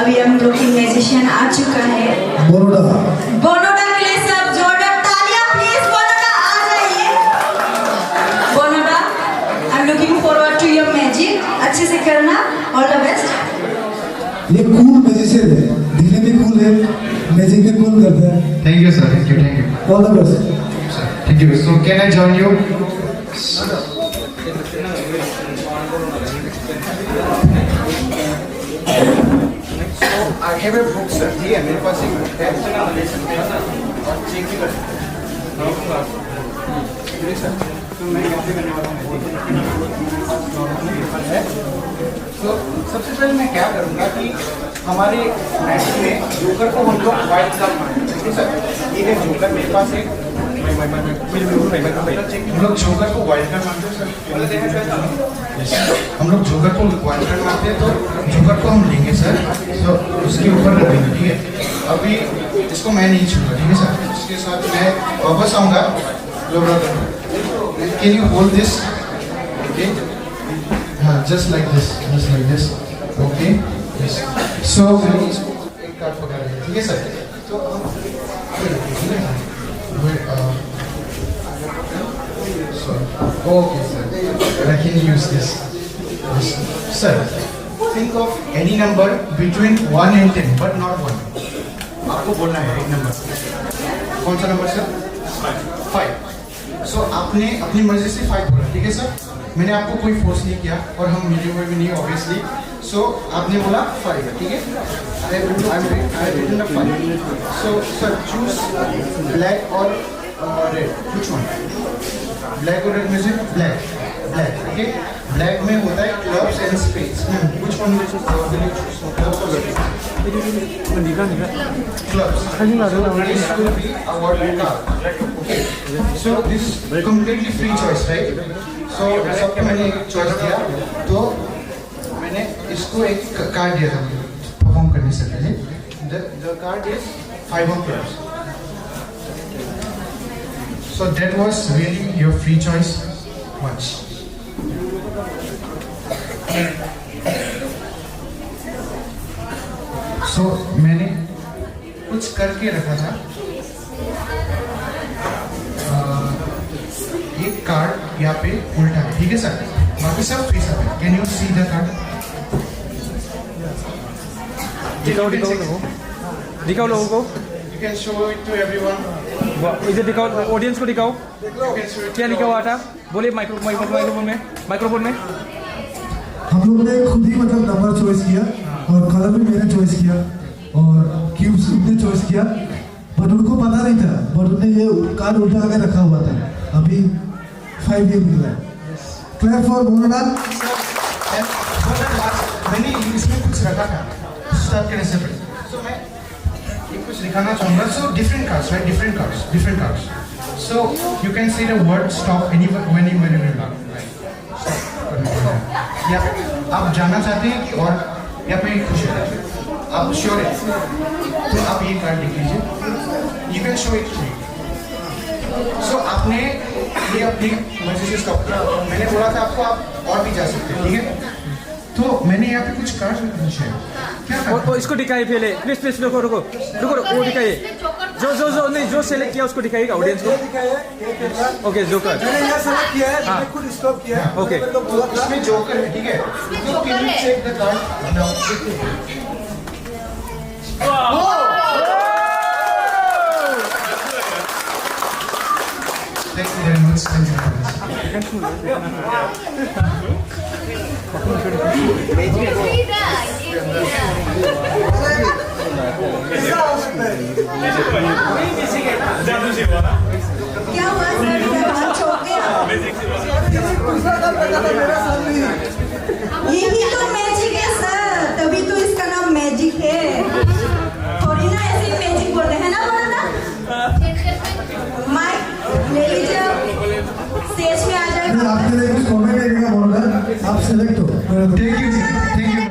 अभी हम लोग की म्यूजिशियन आ चुका है बोनोडा के लिए सब जोरदार तालियां प्लीज। बोनोडा आ जाइए। Bonoda I am looking forward to your magic. अच्छे से करना। All the best. ये कूल म्यूजिशियन है, दिल्ली में कूल है, मैजिक भी कूल करता है। Thank you sir, thank you all the best. Thank you. So can I join you? I have a book sir, ठीक है मेरे पास एक बुक है और चेक भी कर सर। तो मैं यहाँ पे करने वाला हूँ तो सबसे पहले मैं क्या करूँगा कि हमारे मैजिक में जोकर को हम लोग वाइट कार्ड मारेंगे, ठीक है सर। ये है जोकर मेरे पास एक हम लोग जोकर को वाइल्ड कार्ड मारते हैं सर। हम लोग जोकर को वाइल्ड कार्ड मारते हैं तो जोकर को हम लेंगे सर, तो उसके ऊपर रखेंगे, ठीक है। अभी इसको मैं नहीं छूँगा, ठीक है सर। इसके साथ मैं वापस आऊँगा। Can you hold this? Okay, हाँ, जस्ट लाइक दिस, ओके। सो मैंने इसको एक कार्ड पकड़ लिया, ठीक है सर। तो okay sir, I can use this. Sir, think of any number between 1 and 10 but not 1. आपको बोलना है एक नंबर। कौन सा नंबर सर? 5. सो आपने अपनी मर्जी से 5 बोला, ठीक है सर। मैंने आपको कोई फोर्स नहीं किया और हम मिले हुए भी नहीं ऑब्वियसली। सो आपने बोला 5, ठीक है। I have written the 5. So sir, choose black or red. Which one? Black or red music? Black. Okay. Black में होता है clubs and spades. Which one will you choose? Clubs or red? Clubs. This will be our card. Okay. So this is completely free choice, right? So सबको मैंने एक choice दिया, तो मैंने इसको एक कार्ड दिया था परफॉर्म करने से पहले। The card is 5 of clubs. So that was really your free choice. Watch. So मैंने कुछ करके रखा था। एक कार्ड यहाँ पे उल्टा है, ठीक है सर। बाकी सब फ्री सब है। Can you see the card? दिखाओ लोगों को। You can show it to everyone. इधर दिखाओ, ऑडियंस को दिखाओ। क्या लिखा हुआ था? बोलिए माइक्रोफोन में। हम लोगों ने खुद ही मतलब नंबर चॉइस किया और कलर भी मैंने चॉइस किया और क्यूब्स उनने चॉइस किया, बट उनको पता नहीं था, बट उन्होंने ये कार्ड उल्टा के रखा हुआ था। अभी 5 ये निकला है। Clap for Bonoda. मैंने इसमें कुछ रखा था स्टार्ट करने से पहले, तो मैं कुछ दिखाना चाहूँगा। So different cards, right? Different cards. So you can see the word stop anywhere when you या आप जानना चाहते हैं कि और या पे खुश है, आप श्योर है, तो आप ये कार्ड लिख लीजिए। You can show it to me. So आपने ये अपनी मर्जी से स्टॉप किया। मैंने बोला था आपको आप और भी जा सकते हैं, ठीक है। तो मैंने यहाँ पे कुछ कार्ड पूछे हैं। क्या और इसको दिखाइए पहले, प्लीज रुको। वो दिखाइए जो नहीं, जो सेलेक्ट किया उसको दिखाइएगा ऑडियंस को। ओके, जोकर मैंने यहाँ सेलेक्ट किया है, मैंने खुद स्टॉप किया है। ओके, इसमें जोकर है, ठीक है। तो can you check the card now? Thank you very much. क्या हुआ सर? बात छोड़ गया। यही तो मैजिक है सर, तभी तो इसका नाम मैजिक है। थोड़ी ना ऐसे ही मैजिक बोलते हैं ना बोलना। माइक ले लीजिए, स्टेज में आ जाए। आपके लिए कुछ कमेंट करेगा बोनोडा, आप सेलेक्ट हो। Thank you